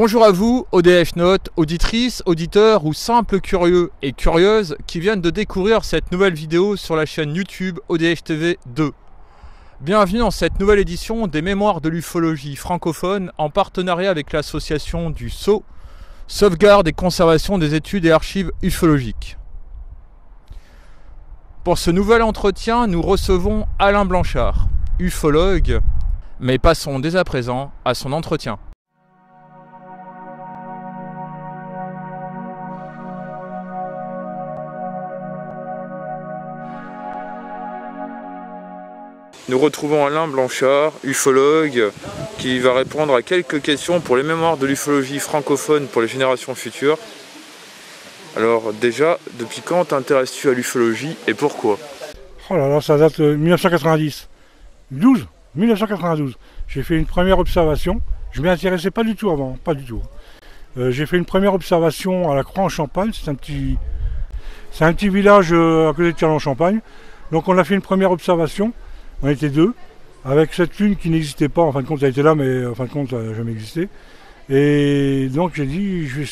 Bonjour à vous, ODF Note, auditrices, auditeurs ou simples curieux et curieuses qui viennent de découvrir cette nouvelle vidéo sur la chaîne YouTube ODF TV 2. Bienvenue dans cette nouvelle édition des Mémoires de l'ufologie francophone en partenariat avec l'association du Sceau, Sauvegarde et Conservation des études et archives ufologiques. Pour ce nouvel entretien, nous recevons Alain Blanchard, ufologue, mais passons dès à présent à son entretien. Nous retrouvons Alain Blanchard, ufologue, qui va répondre à quelques questions pour les mémoires de l'ufologie francophone pour les générations futures. Alors déjà, depuis quand t'intéresses-tu à l'ufologie et pourquoi? Oh là là, ça date de 1990. 1992. J'ai fait une première observation. Je ne m'y intéressais pas du tout avant, pas du tout. J'ai fait une première observation à la Croix-en-Champagne. C'est un petit village à côté de Châlons-en-Champagne. Donc on a fait une première observation. On était deux, avec cette lune qui n'existait pas, en fin de compte elle était là, mais en fin de compte elle n'a jamais existé. Et donc j'ai dit, il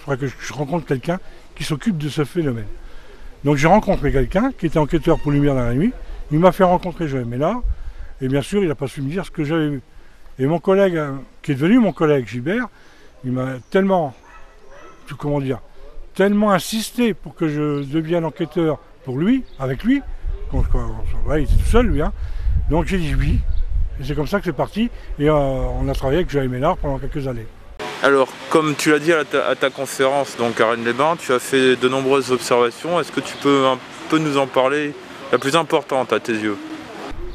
faudrait que je rencontre quelqu'un qui s'occupe de ce phénomène. Donc j'ai rencontré quelqu'un qui était enquêteur pour Lumière dans la nuit, il m'a fait rencontrer Joël Ménard, et bien sûr il n'a pas su me dire ce que j'avais vu. Et mon collègue, qui est devenu mon collègue Gilbert, il m'a tellement insisté pour que je devienne enquêteur pour lui, avec lui. Ouais, il était tout seul lui, hein. Donc j'ai dit oui, et c'est comme ça que c'est parti, et on a travaillé avec Joël Ménard pendant quelques années. Alors, comme tu l'as dit à ta conférence donc à Rennes-les-Bains, tu as fait de nombreuses observations, est-ce que tu peux un peu nous en parler, la plus importante à tes yeux?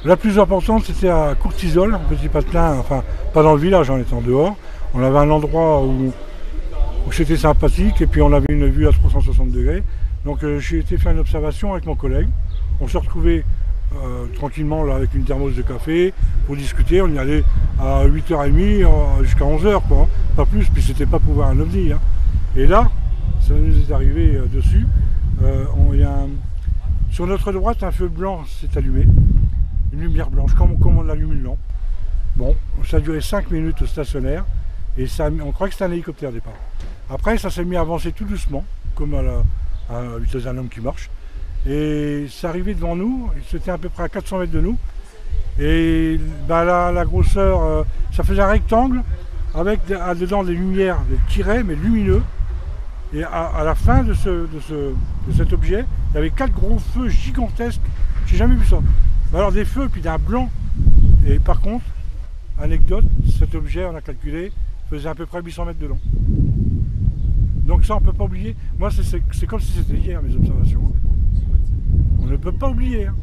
La plus importante c'était à Courtisol, un petit patelin, enfin pas dans le village, on était en dehors, on avait un endroit où c'était sympathique, et puis on avait une vue à 360 degrés, donc j'ai été faire une observation avec mon collègue. On se retrouvait tranquillement là, avec une thermos de café pour discuter. On y allait à 8h30 jusqu'à 11h, quoi, hein. Pas plus, puis c'était pas pour voir un ovni, hein. Et là, ça nous est arrivé dessus. Sur notre droite, un feu blanc s'est allumé, une lumière blanche, comme on allume une lampe. Bon, ça a duré 5 minutes au stationnaire, et on croit que c'était un hélicoptère au départ. Après, ça s'est mis à avancer tout doucement, comme à la vitesse d'un homme qui marche. Et c'est arrivé devant nous, c'était à peu près à 400 mètres de nous. Et bah, la grosseur, ça faisait un rectangle avec dedans des lumières, des tirets, mais lumineux. Et à la fin de cet objet, il y avait 4 gros feux gigantesques. J'ai jamais vu ça. Alors des feux, puis d'un blanc. Et par contre, anecdote, cet objet, on a calculé, faisait à peu près 800 mètres de long. Donc ça, on ne peut pas oublier. Moi, c'est comme si c'était hier, mes observations. On ne peut pas oublier, hein.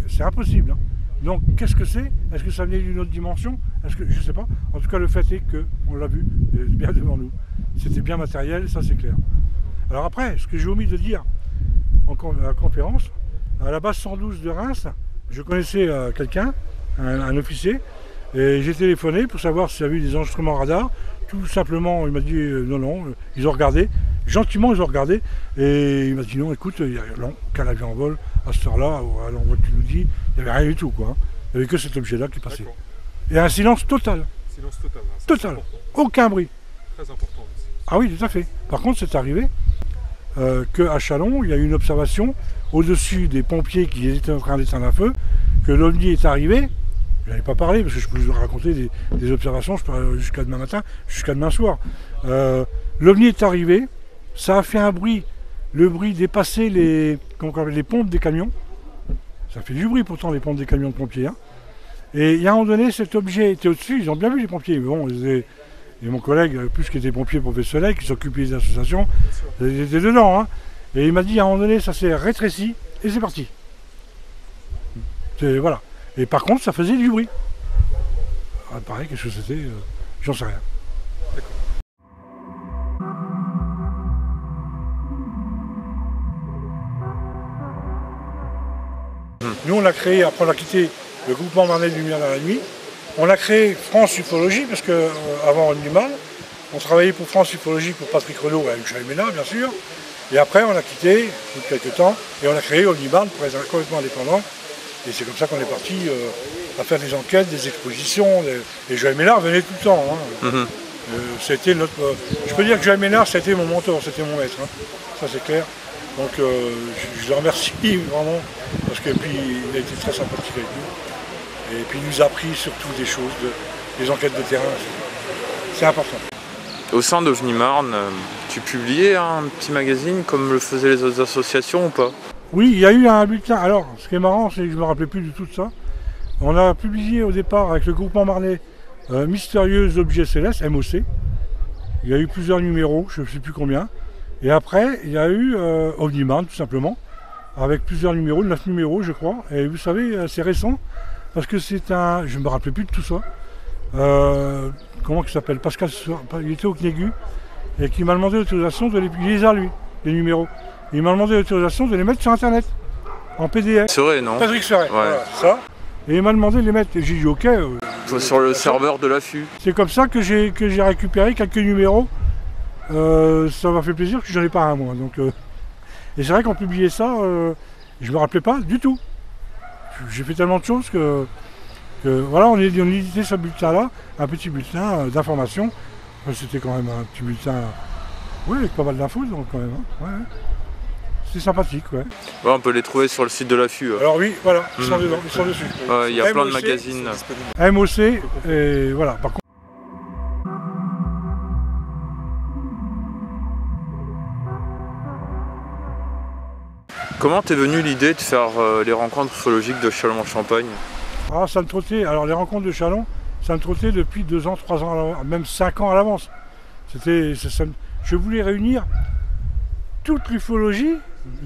C'est impossible, hein. Donc qu'est-ce que c'est? Est-ce que ça venait d'une autre dimension? Je ne sais pas. En tout cas, le fait est qu'on l'a vu bien devant nous. C'était bien matériel, ça c'est clair. Alors après, ce que j'ai omis de dire à la conférence, à la base 112 de Reims, je connaissais quelqu'un, un officier, et j'ai téléphoné pour savoir s'il y avait eu des enregistrements radar. Tout simplement, il m'a dit non, ils ont regardé. Gentiment, ils ont regardé et il m'a dit non, écoute, il y a qu'un avion en vol à cette heure-là, à l'endroit que tu nous dis, il n'y avait rien du tout, quoi, hein. Il n'y avait que cet objet-là qui passait. Et un silence total. Silence total. Hein, total. Aucun bruit. Très important aussi. Ah oui, tout à fait. Par contre, c'est arrivé qu'à Châlons, il y a eu une observation au-dessus des pompiers qui étaient en train d'éteindre un feu, que l'OVNI est arrivé. Je n'avais pas parlé parce que je peux vous raconter des observations, je peux jusqu'à demain matin, jusqu'à demain soir. L'OVNI est arrivé. Ça a fait un bruit, le bruit dépassait les pompes des camions. Ça fait du bruit pourtant les pompes des camions de pompiers, hein. Et à un moment donné, cet objet était au-dessus, ils ont bien vu les pompiers. Bon, et mon collègue, plus qui était pompier professionnel, qui s'occupait des associations, il était dedans, hein. Et il m'a dit à un moment donné, ça s'est rétréci et c'est parti. Voilà. Et par contre, ça faisait du bruit. Ah, pareil, qu'est-ce que c'était, j'en sais rien. Nous, on a créé, après on a quitté le groupement Marnais de Lumière dans la nuit, on a créé France Ufologie, parce qu'avant on eut mal, on travaillait pour France Ufologie pour Patrick Renaud avec Joël Ménard, bien sûr, et après on a quitté, au bout de quelques temps, et on a créé Omniman pour être complètement indépendant, et c'est comme ça qu'on est parti à faire des enquêtes, des expositions, et Joël Ménard venait tout le temps, hein. C'était notre. Je peux dire que Joël Ménard, c'était mon mentor, c'était mon maître. Hein. Ça c'est clair. Donc je le remercie vraiment parce que puis il a été très sympathique avec nous. Et puis il nous a appris surtout des choses, des enquêtes de terrain. C'est important. Au sein d'OVNI Marne, tu publiais un petit magazine comme le faisaient les autres associations ou pas? Oui, il y a eu un bulletin. Alors, ce qui est marrant, c'est que je ne me rappelais plus du tout de ça. On a publié au départ avec le groupement marnais Mystérieux Objets Célestes, MOC. Il y a eu plusieurs numéros, je ne sais plus combien. Et après, il y a eu OVNI Marne, tout simplement, avec plusieurs numéros, 9 numéros, je crois. Et vous savez, c'est récent, parce que c'est un... Je ne me rappelais plus de tout ça. Comment il s'appelle? Pascal, il était au CNEGU, et qui m'a demandé l'autorisation de les publier, lui, les numéros. Il m'a demandé l'autorisation de les mettre sur Internet, en PDF. Serait, non? Patrick Serait, ouais. Voilà, ça. Et il m'a demandé de les mettre. Et j'ai dit ok. Sur le serveur de l'affût. C'est comme ça que j'ai récupéré quelques numéros. Ça m'a fait plaisir parce que j'en ai pas un moi. Donc, et c'est vrai qu'on publiait ça, je me rappelais pas du tout. J'ai fait tellement de choses que voilà, on éditait ce bulletin-là, un petit bulletin d'information. C'était quand même un petit bulletin, oui, avec pas mal d'infos donc quand même. Hein. Ouais. C'est sympathique, ouais. Ouais. On peut les trouver sur le site de l'affût. Alors oui, voilà, ils sont dedans, ils sont dessus. Il y a plein de magazines. MOC, et voilà. Par contre, comment t'es venue l'idée de faire les rencontres ufologiques de Châlons-en-Champagne? Ah, ça me trottait, alors les rencontres de Châlons, ça me trottait depuis 2 ans, 3 ans, même 5 ans à l'avance. Je voulais réunir toute l'ufologie,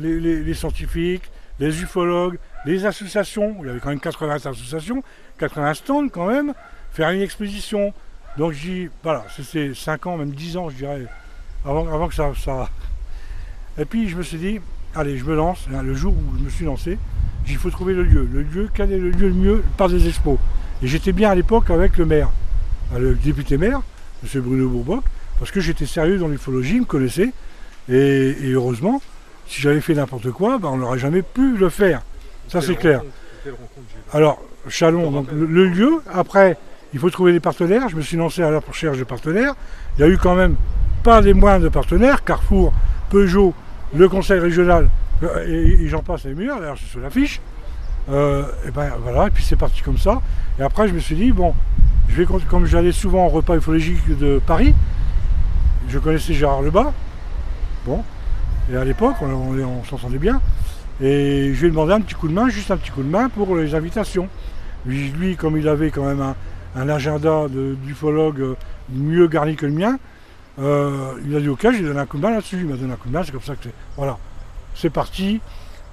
les scientifiques, les ufologues, les associations, il y avait quand même 80 associations, 80 stands quand même, faire une exposition. Donc voilà, c'était 5 ans, même 10 ans je dirais, avant que ça... Et puis je me suis dit, allez, je me lance, le jour où je me suis lancé, il faut trouver le lieu, quel est le lieu le mieux par des expos. Et j'étais bien à l'époque avec le maire, le député maire, M. Bruno Bourboc, parce que j'étais sérieux dans l'ufologie, il me connaissait, et heureusement, si j'avais fait n'importe quoi, on n'aurait jamais pu le faire. Ça c'est clair. Alors, Châlons, donc le lieu, après, il faut trouver des partenaires, je me suis lancé à la recherche de partenaires, il y a eu quand même pas des moindres de partenaires, Carrefour, Peugeot, le conseil régional, et j'en passe les meilleurs, d'ailleurs c'est sur l'affiche. Et ben voilà, et puis c'est parti comme ça. Et après je me suis dit, bon, comme j'allais souvent au repas ufologique de Paris, je connaissais Gérard Lebas, bon, et à l'époque on s'entendait bien, et je lui ai demandé un petit coup de main, juste un petit coup de main pour les invitations. Lui comme il avait quand même un agenda d'ufologue mieux garni que le mien, il a dit ok, je lui ai donné un coup de main là-dessus, il m'a donné un coup de main, c'est comme ça que voilà, c'est parti,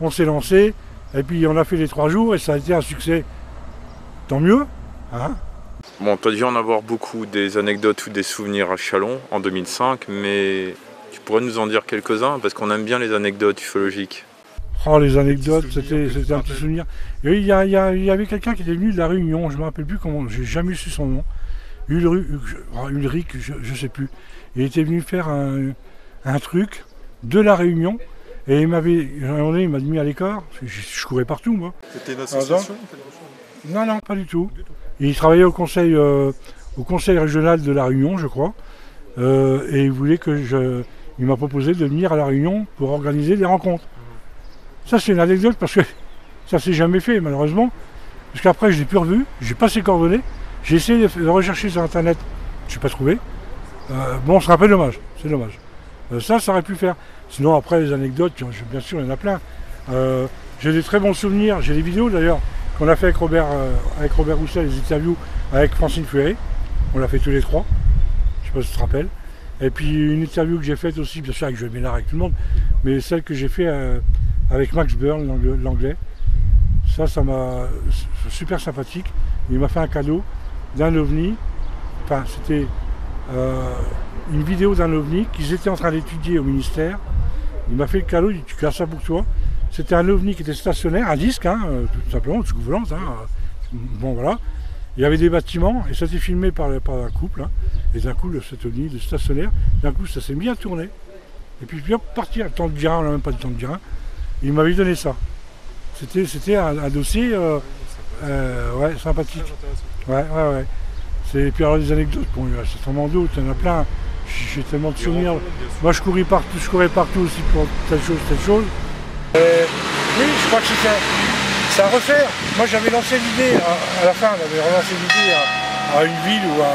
on s'est lancé, et puis on a fait les 3 jours et ça a été un succès, tant mieux, hein. Bon, tu as dû en avoir beaucoup, des anecdotes ou des souvenirs à Châlons en 2005, mais tu pourrais nous en dire quelques-uns, parce qu'on aime bien les anecdotes ufologiques. Oh, les anecdotes, c'était un petit souvenir. Et il y avait quelqu'un qui était venu de la Réunion, je ne me rappelle plus comment, j'ai jamais su son nom, Ulrich, je ne sais plus. Il était venu faire un truc de la Réunion, et il m'a mis à l'écart, je courais partout moi. C'était une association? Non, pas du tout. Il travaillait au conseil régional de la Réunion, je crois, et il voulait il m'a proposé de venir à la Réunion pour organiser des rencontres. Ça c'est une anecdote parce que ça s'est jamais fait malheureusement, parce qu'après je l'ai plus revu, j'ai pas ses coordonnées, j'ai essayé de rechercher sur internet, je n'ai pas trouvé. Bon, c'est un peu dommage, c'est dommage. Ça aurait pu faire. Sinon après les anecdotes, bien sûr il y en a plein. J'ai des très bons souvenirs, j'ai des vidéos d'ailleurs qu'on a fait avec Robert Roussel, les interviews avec Francine Furet. On l'a fait tous les 3, je sais pas si tu te rappelles. Et puis une interview que j'ai faite aussi, bien sûr avec Joël Ménard, avec tout le monde, mais celle que j'ai fait avec Max Burn, l'anglais. Ça m'a super sympathique. Il m'a fait un cadeau d'un ovni. Enfin, c'était une vidéo d'un ovni qu'ils étaient en train d'étudier au ministère. Il m'a fait le cadeau, il dit tu gardes ça pour toi. C'était un ovni qui était stationnaire, un disque, hein, tout simplement, une soucoupe volante. Hein. Bon voilà. Il y avait des bâtiments et ça s'est filmé par un couple. Hein. Et d'un coup, cet ovni de stationnaire, d'un coup ça s'est bien tourné. Et puis bien parti, le temps de dire, on n'a même pas le temps de dire. Il m'avait donné ça. C'était un dossier ouais, sympathique. Ouais. Et puis alors des anecdotes, bon, il y a certainement d'autres, il y en a plein. J'ai tellement de souvenirs. Moi je courais partout aussi pour telle chose. Oui, je crois que c'est à refaire. Moi j'avais lancé l'idée, à la fin, on avait relancé l'idée à une ville ou à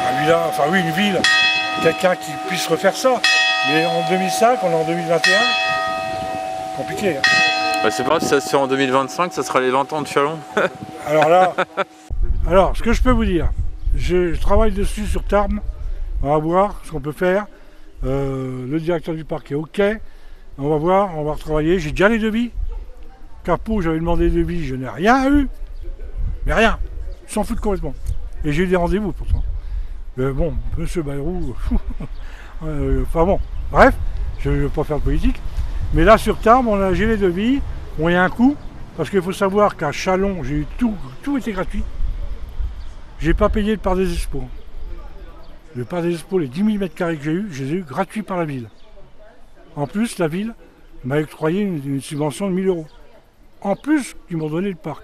un village, enfin oui, une ville, quelqu'un qui puisse refaire ça. Mais en 2005, on est en 2021, compliqué. Hein. Bah, c'est pas si ça se fait en 2025, ça sera les 20 ans de Chalon. Alors là, ce que je peux vous dire, je travaille dessus sur Tarbes, on va voir ce qu'on peut faire. Le directeur du parc est OK, on va voir, on va retravailler. J'ai déjà les devis. Carpo, j'avais demandé des devis, je n'ai rien eu. Mais rien, ils s'en foutent complètement. Et j'ai eu des rendez-vous pourtant. Bon, monsieur Bayrou, enfin bon, bref, je ne veux pas faire de politique. Mais là sur Tarbes, j'ai les devis, il y a un coût, parce qu'il faut savoir qu'à Chalon, j'ai eu tout était gratuit. J'ai pas payé le part des expos. Le part des expos, les 10 000 m² que j'ai eu, je les ai eu gratuits par la ville. En plus, la ville m'a octroyé une subvention de 1 000 €. En plus, ils m'ont donné le parc.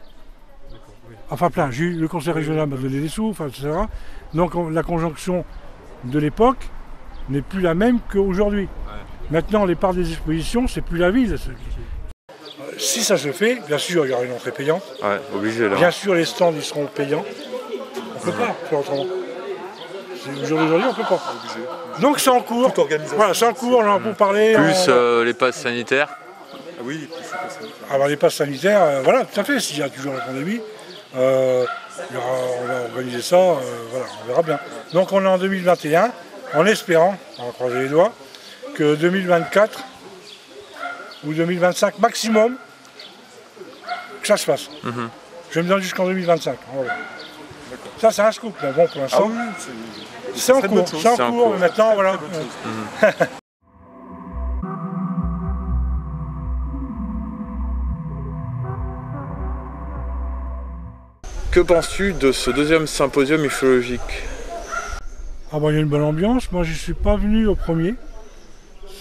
Enfin plein, le conseil régional m'a donné des sous, enfin, etc. Donc la conjonction de l'époque n'est plus la même qu'aujourd'hui. Maintenant, les parts des expositions, c'est plus la ville. Si ça se fait, bien sûr, il y aura une entrée payante. Ouais, obligé là. Bien sûr, les stands, ils seront payants. On ne peut pas faire autrement. Au jour d'aujourd'hui, on ne peut pas. Donc c'est en cours. Voilà, c'est en cours, on en a pour parler. Plus les passes sanitaires. Ah oui, plus les passes sanitaires. Alors les passes sanitaires, voilà, tout à fait, s'il y a toujours la pandémie, on va organiser ça, voilà, on verra bien. Donc on est en 2021, en espérant, on va croiser les doigts, que 2024 ou 2025 maximum, que ça se fasse. Je me donne jusqu'en 2025. Voilà. Ça c'est un scoop, mais bon pour l'instant. Ah oui, c'est en cours, mais maintenant voilà. Que penses-tu de ce deuxième symposium ufologique? Ah bah il y a une bonne ambiance, moi je suis pas venu au premier.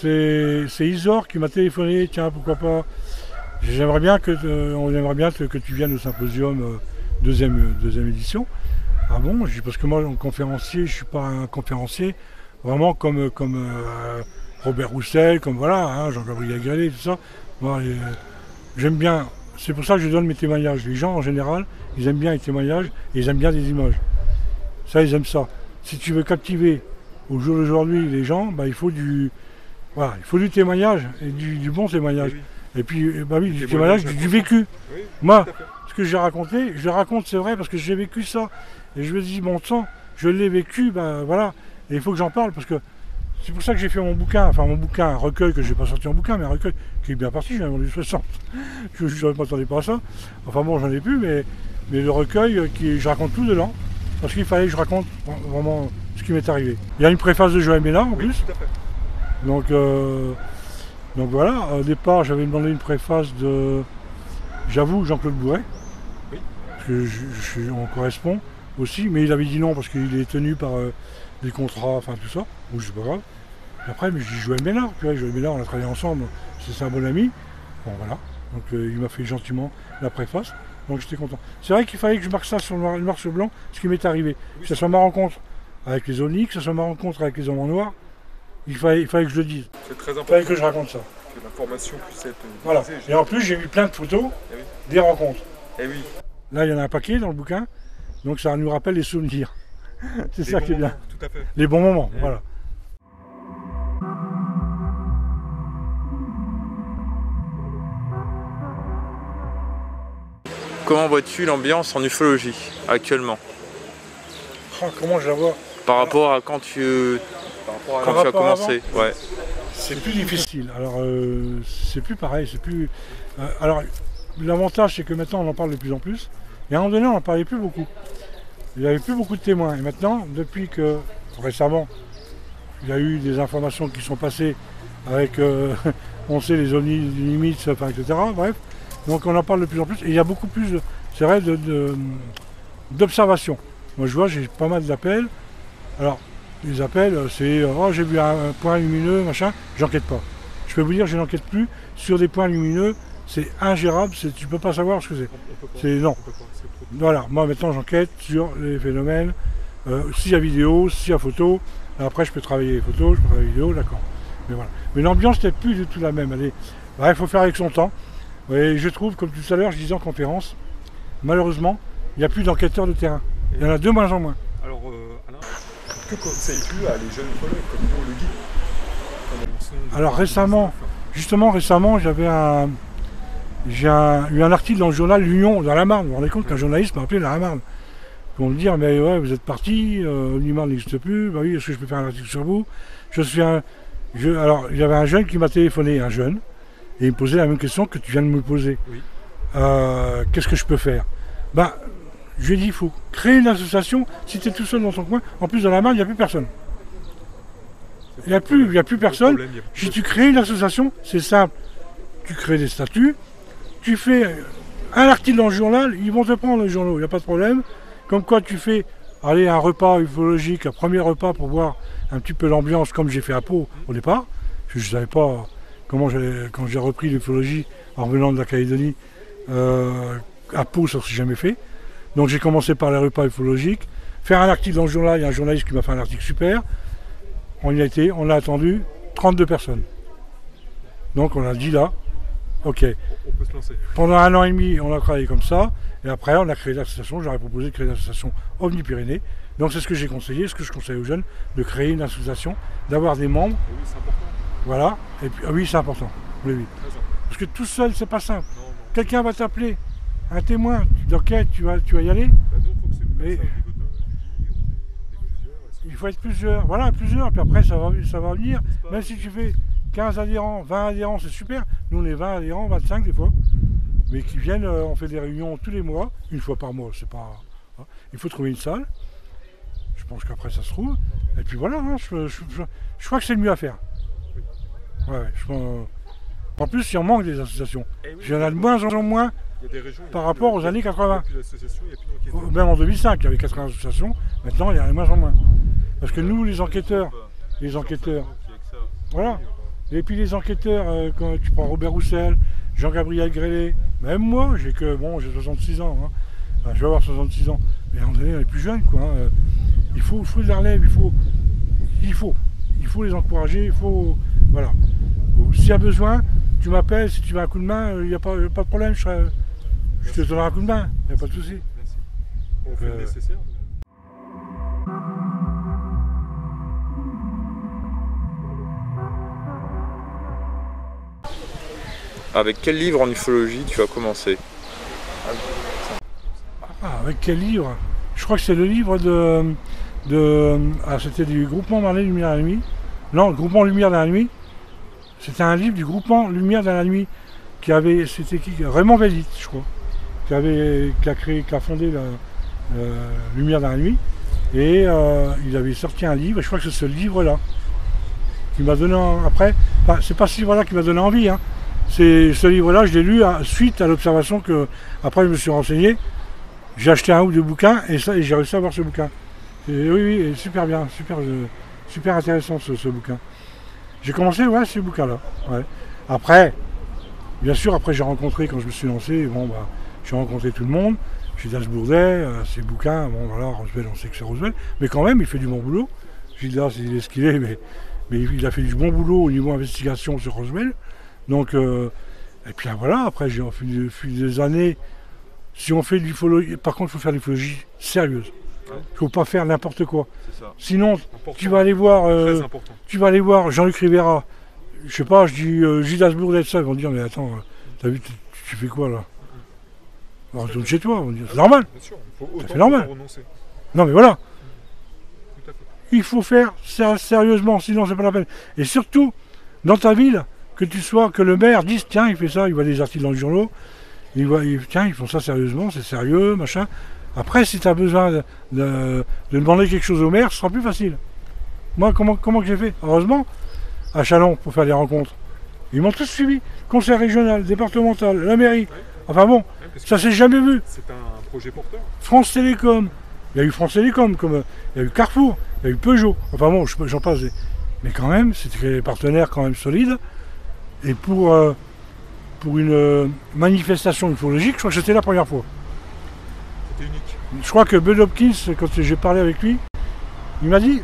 C'est Isor qui m'a téléphoné, tiens pourquoi pas. J'aimerais bien que tu viennes au symposium deuxième édition. Ah bon, je dis parce que moi en conférencier, je suis pas un conférencier vraiment comme Robert Roussel, comme voilà, hein, Jean-Gabriel Gallet, tout ça. Moi j'aime bien, c'est pour ça que je donne mes témoignages. Les gens en général, ils aiment bien les témoignages et ils aiment bien des images. Ça, ils aiment ça. Si tu veux captiver au jour d'aujourd'hui les gens, bah, il faut du témoignage et du bon témoignage. Oui. Et puis, bah oui, du témoignage, du vécu. Oui, moi, ce que j'ai raconté, je le raconte, c'est vrai, parce que j'ai vécu ça. Et je me dis, bon sang, je l'ai vécu, ben voilà. Et il faut que j'en parle, parce que c'est pour ça que j'ai fait mon bouquin, un recueil que je n'ai pas sorti en bouquin, mais un recueil qui est bien parti, j'en ai vendu 60. Je ne m'attendais pas à ça. Enfin bon, j'en ai plus, mais le recueil, je raconte tout dedans, parce qu'il fallait que je raconte vraiment ce qui m'est arrivé. Il y a une préface de Joël Ménard en plus. Tout à fait. Donc voilà, au départ j'avais demandé une préface de, j'avoue, Jean-Claude Bourret, oui. Parce que on correspond aussi, mais il avait dit non parce qu'il est tenu par des contrats, enfin tout ça, donc c'est pas grave. Et après, mais je dis Joël Ménard, puis Joël Ménard, on a travaillé ensemble, c'est un bon ami, bon voilà, donc il m'a fait gentiment la préface, donc j'étais content. C'est vrai qu'il fallait que je marque ça sur le noir sur blanc, ce qui m'est arrivé, que ce soit ma rencontre avec les ovnis, que ce soit ma rencontre avec les hommes en noir. Il fallait que je le dise. C'est très important. Il fallait que je raconte ça. Que l'information puisse être... Voilà. Et en plus, j'ai eu plein de photos des rencontres. Eh oui. Là, il y en a un paquet dans le bouquin. Donc ça nous rappelle les souvenirs. C'est ça qui est bien. Tout à fait. Les bons moments, voilà. Comment vois-tu l'ambiance en ufologie actuellement? Comment je la vois? Par rapport à quand tu as commencé, ouais. C'est plus difficile. Alors, c'est plus pareil. C'est plus. Alors, l'avantage, c'est que maintenant, on en parle de plus en plus. Et à un moment donné, on n'en parlait plus beaucoup. Il n'y avait plus beaucoup de témoins. Et maintenant, depuis que, récemment, il y a eu des informations qui sont passées avec, on sait, les ovnis limites, enfin, etc. Bref. Donc, on en parle de plus en plus. Et il y a beaucoup plus, c'est vrai, d'observations. Moi, je vois, j'ai pas mal d'appels. Alors, les appels, c'est oh, j'ai vu un point lumineux, machin, j'enquête pas. Je peux vous dire, je n'enquête plus sur des points lumineux c'est ingérable, tu ne peux pas savoir ce que c'est. C'est non. Voilà, moi maintenant j'enquête sur les phénomènes, s'il y a vidéo, s'il y a photo, après je peux travailler les photos, je peux travailler les vidéos, d'accord. Mais voilà. Mais l'ambiance n'est plus du tout la même. Il faut faire avec son temps. Et je trouve, comme tout à l'heure, je disais en conférence, malheureusement, il n'y a plus d'enquêteurs de terrain. Il y en a de moins en moins. Alors, Alain, que conseilles-tu à les jeunes collègues comme nous, le guide? Alors récemment, j'ai eu un article dans le journal L'Union, dans la Marne. Vous vous rendez compte qu'un journaliste m'a appelé dans la Marne pour me dire, mais ouais, vous êtes parti, l'Union n'existe plus, bah oui, est-ce que je peux faire un article sur vous? Alors, il y avait un jeune qui m'a téléphoné, un jeune, et il me posait la même question que tu viens de me poser. Oui. Qu'est-ce que je peux faire? Bah, je lui ai dit, il faut créer une association. Si tu es tout seul dans ton coin, en plus dans la Marne, il n'y a plus personne. Il n'y a plus personne. Si tu crées une association, c'est simple. Tu crées des statuts, tu fais un article dans le journal, ils vont te prendre le journal, il n'y a pas de problème. Comme quoi tu fais un repas ufologique, un premier repas pour voir un petit peu l'ambiance, comme j'ai fait à Pau au départ. Je ne savais pas comment quand j'ai repris l'ufologie en revenant de la Calédonie, à Pau ça ne s'est jamais fait. Donc j'ai commencé par les repas ufologiques, faire un article dans le journal, il y a un journaliste qui m'a fait un article super. On a attendu 32 personnes. Donc on a dit là, ok. On peut se lancer. Pendant 1 an et demi, on a travaillé comme ça, et après on a créé l'association, j'aurais proposé de créer l'association OVNI Pyrénées. Donc c'est ce que j'ai conseillé, ce que je conseille aux jeunes, de créer une association, d'avoir des membres. Et oui, c'est important. Voilà, et puis oui c'est important. Oui, oui. Très important. Parce que tout seul c'est pas simple. Non. Quelqu'un va t'appeler, un témoin, d'enquête, tu vas y aller. Bah, nous, il faut que c'est Mais- comme ça, au niveau de on est plusieurs. Il faut être plusieurs, voilà, plusieurs, puis après ça va venir. Même si tu fais 15 adhérents, 20 adhérents, c'est super. Nous on est 20 adhérents, 25 des fois. Mais qui viennent, on fait des réunions tous les mois, une fois par mois, c'est pas. Hein. Il faut trouver une salle. Je pense qu'après ça se trouve. Et puis voilà, hein, je crois que c'est le mieux à faire. Ouais, en plus, il en manque des associations. Eh oui, Il y en a de moins en moins il y a des régions, par il y a rapport plus- aux années il y a 80. plus d'associations, il n'y a plus d'enquêteurs. Même en 2005, il y avait 80 associations. Maintenant, il y en a de moins en moins. Parce que nous, les enquêteurs, voilà. Et puis les enquêteurs, quand tu prends Robert Roussel, Jean-Gabriel Grélé, même moi, j'ai 66 ans. Hein. Enfin, je vais avoir 66 ans. Mais à un moment donné, on est plus jeune, quoi. Hein. Il faut de la relève, il faut les encourager, voilà. S'il y a besoin, tu m'appelles, si tu veux un coup de main, il n'y a pas de problème, je te donnerai un coup de main, il n'y a pas de souci. Merci. On fait le nécessaire. Avec quel livre en ufologie tu as commencé? Ah, avec quel livre? Je crois que c'est le livre c'était du groupement Marley Lumière de la Nuit. Non, le groupement Lumière de la Nuit. C'était un livre du groupement Lumière de la Nuit c'était qui? Raymond Vellit, je crois, qui a fondé la Lumière de la Nuit. Et il avait sorti un livre, et je crois que c'est ce livre-là qui m'a donné c'est pas ce livre-là qui m'a donné envie, hein. C'est ce livre-là, je l'ai lu suite à l'observation que après je me suis renseigné. J'ai acheté un ou deux bouquins et j'ai réussi à avoir ce bouquin. Et oui, super bien, super intéressant ce bouquin. J'ai commencé, ce bouquin-là. Ouais. Après, bien sûr, j'ai rencontré, quand je me suis lancé, j'ai rencontré tout le monde. Gildas Bourdet, ses bouquins, Roswell, on sait que c'est Roswell, mais quand même, il fait du bon boulot. Gildas, il est ce qu'il est, mais il a fait du bon boulot au niveau investigation sur Roswell. Donc, et puis voilà, après, au fil des années, si on fait de l'ufologie, par contre, il faut faire de l'ufologie sérieuse. Il ne faut pas faire n'importe quoi. C'est ça. Sinon, Important. tu vas aller voir, Très important. Jean-Luc Rivera. Je sais pas, je dis Gildas Bourdet, ça, ils vont dire, mais attends, t'as vu, tu fais quoi là? Alors, retourne chez toi, on va dire, c'est normal. Bien sûr, il faut fait normal. renoncer. Non, mais voilà, Tout à fait. il faut faire ça sérieusement, sinon c'est pas la peine. Et surtout, dans ta ville, que le maire dise, tiens, il fait ça, il voit des articles dans les journaux, tiens, ils font ça sérieusement, c'est sérieux, machin. Après, si tu as besoin de demander quelque chose au maire, ce sera plus facile. Moi, comment que j'ai fait? Heureusement, à Châlons, pour faire des rencontres. Ils m'ont tous suivi. Conseil régional, départemental, la mairie. Enfin bon, Parce que ça s'est jamais vu. c'est un projet porteur. France Télécom. Il y a eu France Télécom, il y a eu Carrefour, il y a eu Peugeot. Enfin bon, j'en passe. Mais quand même, c'était des partenaires quand même solides. Et pour pour une manifestation ufologique. Je crois que c'était la première fois. C'était unique. Je crois que Bud Hopkins, quand j'ai parlé avec lui, il m'a dit,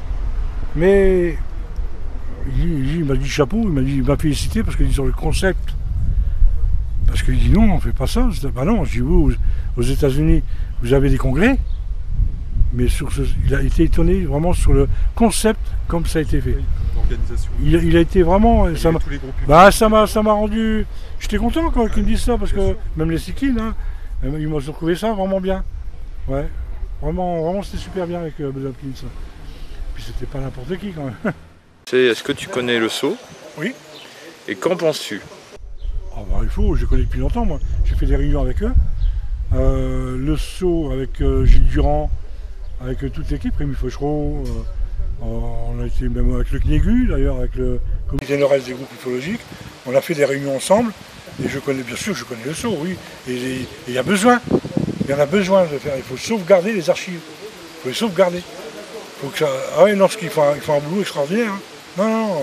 mais il m'a dit chapeau, il m'a félicité parce qu'il dit sur le concept. Parce qu'il dit non, on ne fait pas ça. Bah non, je dis vous, aux États-Unis, vous avez des congrès, mais il a été étonné vraiment sur le concept comme ça a été fait. Oui, l'organisation. Il a été vraiment. Ça m'a, tous les groupes ça m'a rendu. J'étais content quand ils me disent ça parce que même les cyclistes, hein, ils m'ont trouvé ça vraiment bien. Ouais, vraiment c'était super bien avec Bud Hopkins. Puis c'était pas n'importe qui quand même. Est-ce que tu connais le saut? Oui. Et qu'en penses-tu? Oh bah, il faut, je connais depuis longtemps moi. J'ai fait des réunions avec eux. Le saut avec Gilles Durand, avec toute l'équipe, Rémi Fauchereau. On a été même avec le CNEGU d'ailleurs, avec le comité nord-est des groupes ufologiques. On a fait des réunions ensemble. Et je connais bien sûr, je connais le saut, oui. Et il y a besoin. Il y en a besoin de faire. Il faut sauvegarder les archives. Il faut les sauvegarder. Faut que ça... Ah oui, non, parce qu'ils font un boulot extraordinaire. Hein. Non,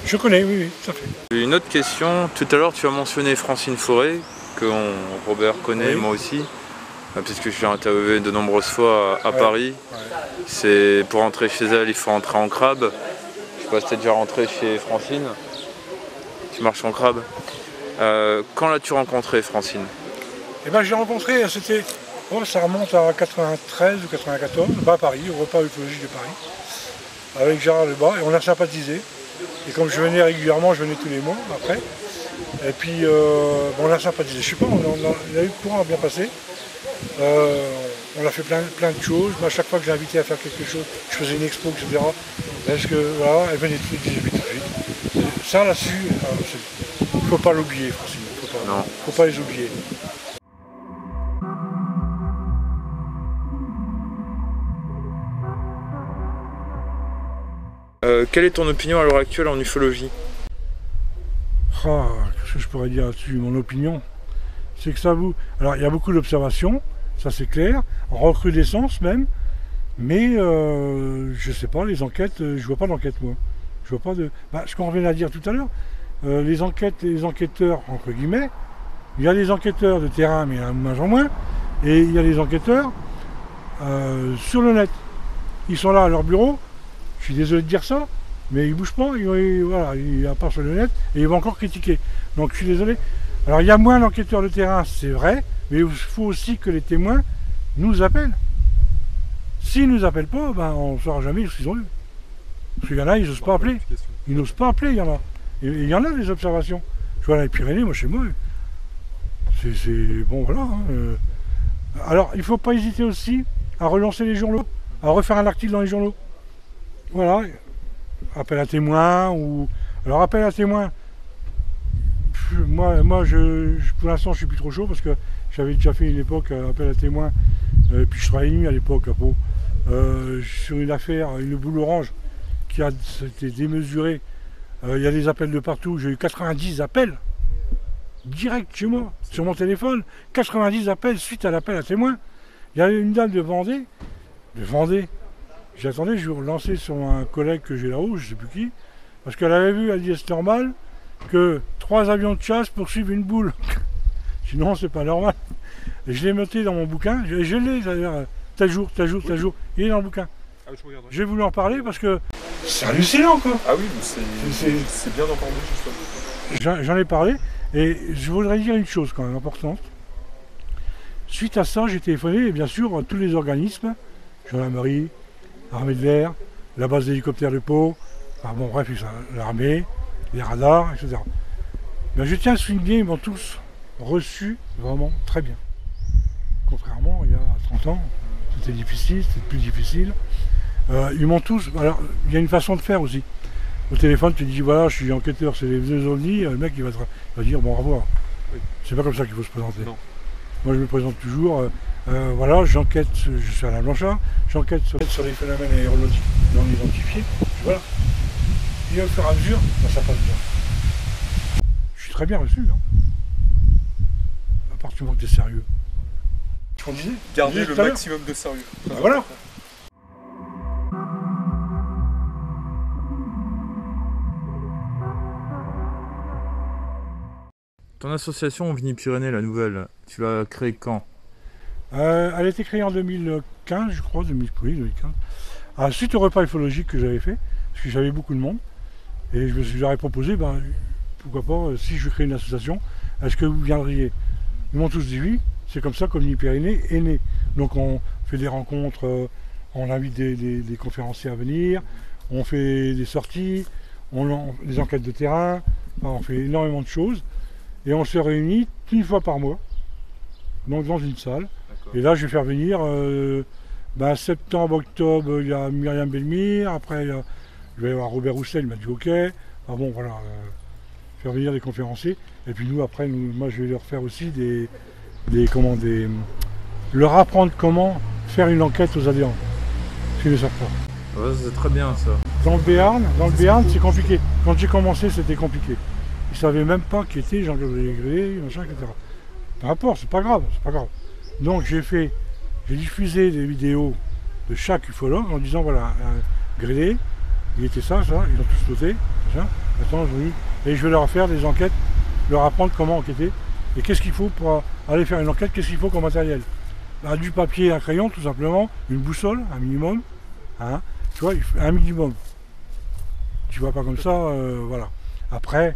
je connais, oui, tout à fait. Une autre question, tout à l'heure tu as mentionné Francine Fauré, que Robert connaît, oui. Moi aussi, puisque je l'ai interviewé de nombreuses fois à Paris. Ouais. C'est pour rentrer chez elle, il faut rentrer en crabe. Je sais pas si tu es déjà rentré chez Francine. Tu marches en crabe. Quand l'as-tu rencontré, Francine? Eh ben, j'ai rencontré, c'était... Oh, ça remonte à 93 ou 94, à Paris, au repas ufologique de Paris, avec Gérard Lebas, et on a sympathisé. Et comme je venais régulièrement, je venais tous les mois après. Et puis on a sympathisé. Je sais pas, on a eu le courant bien passé. On a fait plein de choses. Mais à chaque fois que j'ai invité à faire quelque chose, je faisais une expo, etc. Parce que voilà, elle venait tout de suite. Ça là-dessus, il ne faut pas l'oublier, Francine. Il ne faut pas les oublier. Quelle est ton opinion à l'heure actuelle en ufologie? Qu'est-ce que je pourrais dire là-dessus? Mon opinion, c'est que ça vous... Alors, il y a beaucoup d'observations, ça c'est clair, en recrudescence même, mais je sais pas, les enquêtes, je vois pas d'enquête moi. Je vois pas de... ce qu'on revient à dire tout à l'heure, les enquêteurs, entre guillemets, il y a des enquêteurs de terrain, mais il y en a de moins en moins, et il y a des enquêteurs sur le net. Ils sont là à leur bureau. Je suis désolé de dire ça, mais ils ne bougent pas, voilà, à part sur le net, et ils vont encore critiquer. Donc je suis désolé. Alors il y a moins d'enquêteurs de terrain, c'est vrai, mais il faut aussi que les témoins nous appellent. S'ils ne nous appellent pas, on ne saura jamais ce qu'ils ont eu. Parce qu'il y en a, ils n'osent pas appeler. Ils n'osent pas appeler, il y en a. Et il y en a des observations. Je vois dans les Pyrénées, moi chez moi. C'est bon, voilà. Hein. Alors il ne faut pas hésiter aussi à relancer les journaux, à refaire un article dans les journaux. Voilà, appel à témoin ou... Alors appel à témoin, moi pour l'instant je suis plus trop chaud parce que j'avais déjà fait une époque appel à témoin, puis je travaillais nuit à l'époque à Pau, sur une affaire, une boule orange qui a été démesurée. Il y a des appels de partout, j'ai eu 90 appels, direct chez moi, sur mon téléphone, 90 appels suite à l'appel à témoin. Il y a une dame de Vendée, j'attendais, je vais relancer sur un collègue que j'ai là-haut, je ne sais plus qui, parce qu'elle avait vu, elle dit c'est normal que 3 avions de chasse poursuivent une boule. Sinon c'est pas normal. Et je l'ai noté dans mon bouquin, je l'ai d'ailleurs, tel jour, il est dans le bouquin. Ah, j'ai voulu en parler parce que c'est hallucinant quoi. Ah oui, c'est bien d'en parler justement. J'en ai parlé et je voudrais dire une chose quand même importante. Suite à ça, j'ai téléphoné et bien sûr à tous les organismes, gendarmerie, l'armée de l'air, la base d'hélicoptères de Pau, bon bref, l'armée, les radars, etc. Mais je tiens à souligner, ils m'ont tous reçu vraiment très bien. Contrairement, il y a 30 ans, c'était difficile, c'était plus difficile. Ils m'ont tous... Alors, il y a une façon de faire aussi. Au téléphone, tu dis, voilà, je suis enquêteur, c'est les deux ovnis, le mec, il va dire, bon, au revoir. Oui. C'est pas comme ça qu'il faut se présenter. Non. Moi, je me présente toujours... voilà, j'enquête, je suis Alain Blanchard, j'enquête sur les phénomènes aéronautiques non identifiés. Voilà. Et au fur et à mesure, ça passe bien. Je suis très bien reçu, hein. À partir du moment que tu es sérieux. Ce qu'on disait. Garder le maximum de sérieux. Voilà. Ton association Vigny-Pyrénées, la nouvelle, tu l'as créée quand? Elle a été créée en 2015, je crois, oui, 2015. Suite au repas ufologique que j'avais fait, parce que j'avais beaucoup de monde, et je leur ai proposé, pourquoi pas, si je crée une association, est-ce que vous viendriez? Ils m'ont tous dit oui, c'est comme ça que Vigny-Pyrénées est né. Donc on fait des rencontres, on invite des conférenciers à venir, on fait des sorties, des enquêtes de terrain, on fait énormément de choses, et on se réunit une fois par mois, donc dans une salle. Et là, je vais faire venir, septembre, octobre, il y a Myriam Belmire, après je vais avoir Robert Roussel, il m'a dit ok. Faire venir des conférenciers. Et puis après, moi je vais leur faire aussi leur apprendre comment faire une enquête aux adhérents, s'ils ne savent pas. Ouais, c'est très bien ça. Dans le Béarn, c'est compliqué. Quand j'ai commencé, c'était compliqué. Ils ne savaient même pas qui était Jean-Gabriel Gré, machin, etc. Peu importe, c'est pas grave. Donc j'ai diffusé des vidéos de chaque ufologue en disant voilà, Grélé, il était ça, ils ont tous noté, machin. Attends, et je vais leur faire des enquêtes, leur apprendre comment enquêter. Et qu'est-ce qu'il faut pour aller faire une enquête, qu'est-ce qu'il faut comme matériel? Du papier, un crayon, tout simplement, une boussole, un minimum. Hein, tu vois, un minimum. Tu vas pas comme ça, voilà. Après,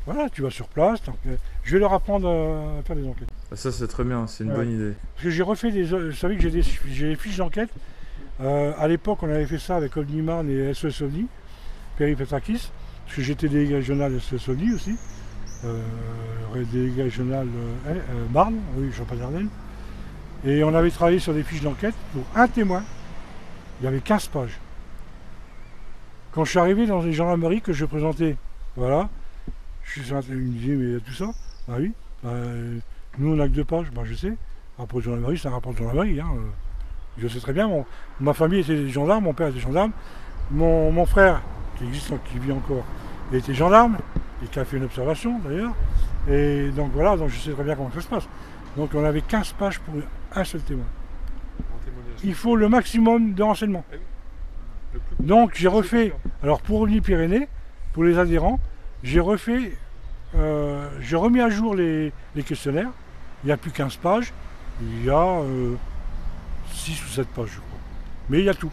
voilà, tu vas sur place. Donc, je vais leur apprendre à faire des enquêtes. Ça c'est très bien, c'est une bonne idée. Parce que j'ai refait vous savez que j'ai des fiches d'enquête. À l'époque, on avait fait ça avec OVNI Marne et SOS OVNI, Perry Petrakis, parce que j'étais délégué régional SOS OVNI aussi. Délégué régional Marne, oui, Champagne-Ardenne. Et on avait travaillé sur des fiches d'enquête pour un témoin. Il y avait 15 pages. Quand je suis arrivé dans les gendarmeries que je présentais, voilà, il me disait, mais il y a tout ça? Bah oui, nous on n'a que 2 pages, je sais. Rapport de gendarmerie, c'est un rapport de gendarmerie. Hein. Je sais très bien, ma famille était gendarme, mon père était gendarme, mon frère, qui existe, qui vit encore, il était gendarme, et qui a fait une observation d'ailleurs. Et donc voilà, donc je sais très bien comment ça se passe. Donc on avait 15 pages pour un seul témoin. Il faut le maximum de renseignements. Donc j'ai refait, alors pour Vigny-Pyrénées, pour les adhérents, j'ai remis à jour les questionnaires. Il n'y a plus 15 pages, il y a 6 ou 7 pages je crois. Mais il y a tout.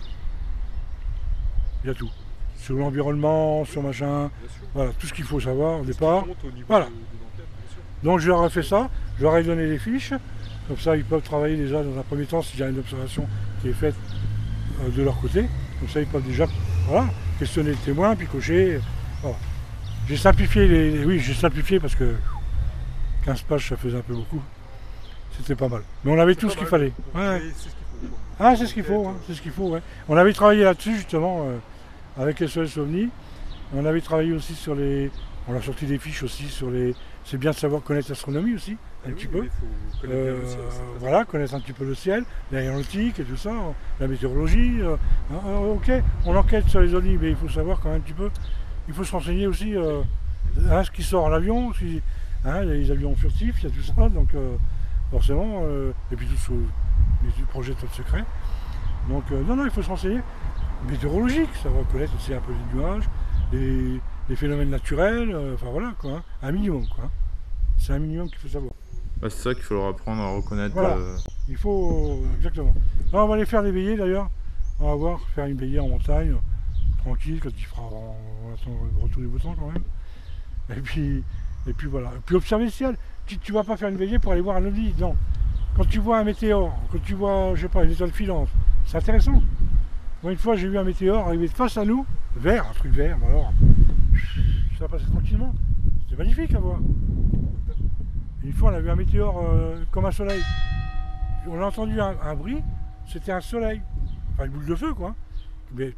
Il y a tout. Sur l'environnement, sur machin, voilà, tout ce qu'il faut savoir au départ. Voilà. Donc je leur ai fait ça, je leur ai donné les fiches, comme ça ils peuvent travailler déjà dans un premier temps s'il y a une observation qui est faite de leur côté. Comme ça ils peuvent déjà questionner le témoin, puis cocher. Voilà. J'ai simplifié oui, j'ai simplifié parce que 15 pages ça faisait un peu beaucoup. C'était pas mal. Mais on avait tout ce qu'il fallait. Ouais. C'est ce qu'il faut. C'est ce qu'il faut. Ouais. On avait travaillé là-dessus justement avec SOS OVNI. On avait travaillé aussi sur on a sorti des fiches aussi sur c'est bien de savoir connaître l'astronomie aussi, un petit peu. Voilà, connaître un petit peu le ciel, l'aéronautique et tout ça, la météorologie. Ok, on enquête sur les ovnis, mais il faut savoir quand même un petit peu. Il faut se renseigner aussi ce qui sort en avion, il y a les avions furtifs, il y a tout ça, donc forcément, et puis tout les projets top secret. Donc non, il faut se renseigner. Météorologique, ça va connaître aussi un peu les nuages, les phénomènes naturels, enfin voilà quoi, un minimum quoi. C'est un minimum qu'il faut savoir. C'est ça qu'il faut leur apprendre à reconnaître. Voilà. Il faut, exactement. Là, on va aller faire des veillées d'ailleurs, on va faire une veillée en montagne, tranquille, quand il fera, on attend le retour du beau temps quand même. Et puis voilà, et puis observer le ciel. Tu vas pas faire une veillée pour aller voir un ovni, non. Quand tu vois un météore, quand tu vois, je sais pas, une étoile filante, c'est intéressant. Moi, une fois, j'ai vu un météore arriver face à nous, vert, un truc vert, alors, ça passait tranquillement. C'était magnifique à voir. Une fois, on a vu un météore comme un soleil. On a entendu un bruit, c'était un soleil. Enfin, une boule de feu, quoi. Mais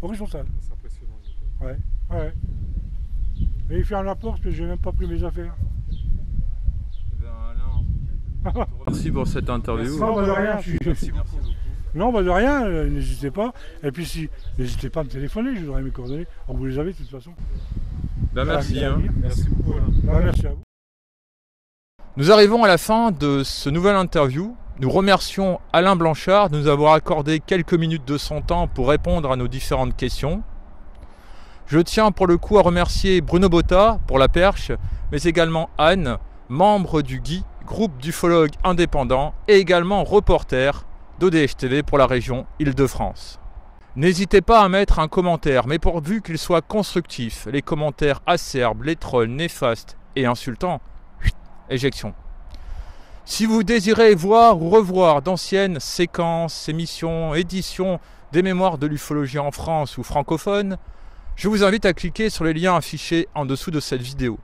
horizontal. C'est impressionnant. Ouais. Et il ferme la porte, mais j'ai même pas pris mes affaires. Merci pour cette interview. Non, de rien. Merci beaucoup. Non, de rien, n'hésitez pas. Et puis n'hésitez pas à me téléphoner, je vous aurai mes coordonnées. Vous les avez de toute façon. Merci. Merci beaucoup. Merci à vous. Nous arrivons à la fin de ce nouvel interview. Nous remercions Alain Blanchard de nous avoir accordé quelques minutes de son temps pour répondre à nos différentes questions. Je tiens pour le coup à remercier Bruno Botta pour la perche, mais également Anne, membre du GUI, groupe d'ufologues indépendants, et également reporter d'ODH TV pour la région Île-de-France. N'hésitez pas à mettre un commentaire, mais pourvu qu'il soit constructif. Les commentaires acerbes, les trolls, néfastes et insultants, éjection. Si vous désirez voir ou revoir d'anciennes séquences, émissions, éditions des mémoires de l'ufologie en France ou francophone, je vous invite à cliquer sur les liens affichés en dessous de cette vidéo.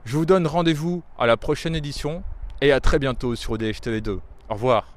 Je vous donne rendez-vous à la prochaine édition et à très bientôt sur ODH TV 2. Au revoir.